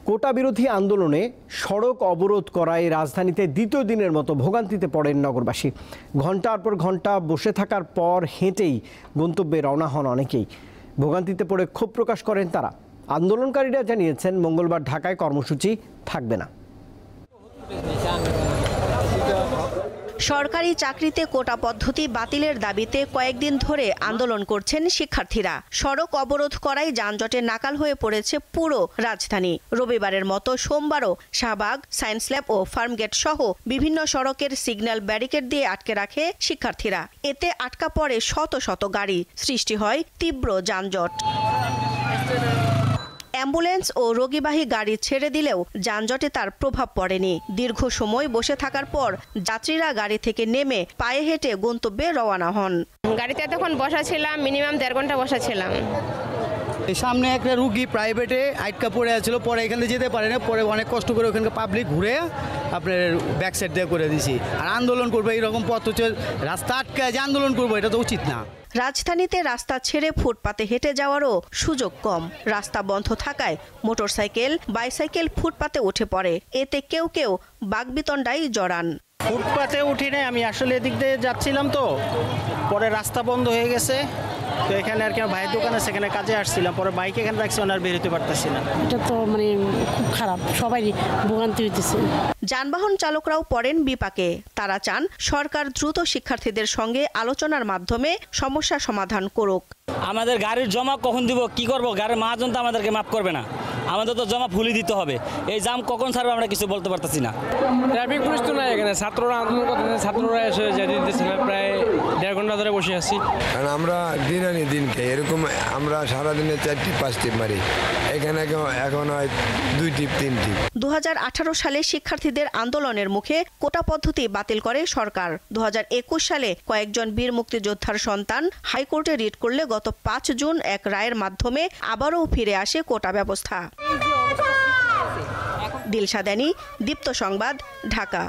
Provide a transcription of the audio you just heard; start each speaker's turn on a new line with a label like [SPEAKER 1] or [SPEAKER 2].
[SPEAKER 1] কোটা বিরোধী আন্দোলনে সড়ক অবরোধ করায় রাজধানীতে দ্বিতীয় দিনের মতো ভোগান্তিতে পড়েন নগরবাসী। ঘণ্টার পর ঘণ্টা বসে থাকার পর হেঁটেই গন্তব্যে রওনা হন অনেকেই। ভোগান্তিতে পড়ে ক্ষোভ প্রকাশ করেন তারা। আন্দোলনকারীরা জানিয়েছেন মঙ্গলবার ঢাকায় কর্মসূচি থাকবে না।
[SPEAKER 2] সরকারি চাকরিতে কোটা পদ্ধতি বাতিলের দাবিতে কয়েকদিন ধরে আন্দোলন করছেন শিক্ষার্থীরা। সড়ক অবরোধ করায় যানজটে নাকাল হয়ে পড়েছে পুরো রাজধানী। রবিবারের মতো সোমবারও শাহবাগ, সায়েন্স ল্যাব ও ফার্মগেট সহ বিভিন্ন সড়কের সিগন্যাল ব্যারিকেড দিয়ে আটকে রাখে শিক্ষার্থীরা। এতে আটকা পড়ে শত শত গাড়ি, সৃষ্টি হয় তীব্র যানজট। অ্যাম্বুলেন্স ও রোগীবাহী গাড়ি ছেড়ে দিলেও যানজটে তার প্রভাব পড়েনি। দীর্ঘ সময় বসে থাকার পর যাত্রীরা গাড়ি থেকে নেমে পায়ে হেঁটে গন্তব্যে রওনা হন।
[SPEAKER 3] গাড়িতে তখন বসা ছিলাম, মিনিমাম 1.5 ঘন্টা বসা ছিলাম।
[SPEAKER 4] সামনে একটা রুগী প্রাইভেটে আটকা পড়ে আছিল, পরে এখানে যেতে পারে না, পরে অনেক কষ্ট করে ওখানকার পাবলিক ঘুরে আপনার ব্যাক সাইড দিয়ে করে দিছি। আর আন্দোলন করবো এইরকম পথ হচ্ছে রাস্তা আটকায় যে আন্দোলন করবো, এটা তো উচিত না।
[SPEAKER 2] রাজধানীতে রাস্তা ছেড়ে ফুটপাতে হেঁটে যাওয়ারও সুযোগ কম। রাস্তা বন্ধ থাকায় মোটরসাইকেল, বাইসাইকেল ফুটপাতে উঠে পড়ে। এতে কেউ কেউ বাকবিতণ্ডায় জড়ান।
[SPEAKER 5] ফুটপাতে উঠি নাই, আমি আসলে এদিক দিয়ে যাচ্ছিলাম, তো পরে রাস্তা বন্ধ হয়ে গেছে। তো এখানে আর কি আমার ভাইয়ের দোকান আছে, সেখানে কাজে আসছিলাম, পরে বাইক এখানে রাখছি, আর বেরোতে পারতেছি না।
[SPEAKER 6] এটা তো খুব খারাপ, সবাই ভোগান্তি হইতেছে।
[SPEAKER 2] যানবাহন চালকরাও পড়েন বিপাকে। তারা চান সরকার দ্রুত শিক্ষার্থীদের সঙ্গে আলোচনার মাধ্যমে সমস্যা সমাধান করুক।
[SPEAKER 7] আমাদের গাড়ির জমা কখন দিব, কি করব? গাড়ির মহাজন তো আমাদেরকে মাফ করবে না, আমাদের তো জমা ফুলি দিতে হবে। এই জাম কখন ছাড়বে আমরা কিছু বলতে পারতেছি না।
[SPEAKER 8] ট্রাফিক পুলিশ তো নাই এখানে, ছাত্ররা আন্দোলন করতেছে, ছাত্ররা এসে যেতে দিতেছে না। প্রায় 1.5 ঘন্টা ধরে বসে আছি।
[SPEAKER 9] কারণ আমরা দিন আনি দিন খাই, এরকম আমরা সারাদিনে 4 টিপ 5 টিপ মারি, এখানে এখন হয় 2 টিপ 3 টিপ।
[SPEAKER 2] 2018 সালে শিক্ষার্থীদের আন্দোলনের মুখে কোটা পদ্ধতি বাতিল করে সরকার। 2021 সালে কয়েকজন বীর মুক্তিযোদ্ধার সন্তান হাইকোর্টে রিট করলে গত 5 জুন এক রায়ের মাধ্যমে আবারও ফিরে আসে কোটা ব্যবস্থা। দিলশা দানি, দীপ্ত সংবাদ, ঢাকা।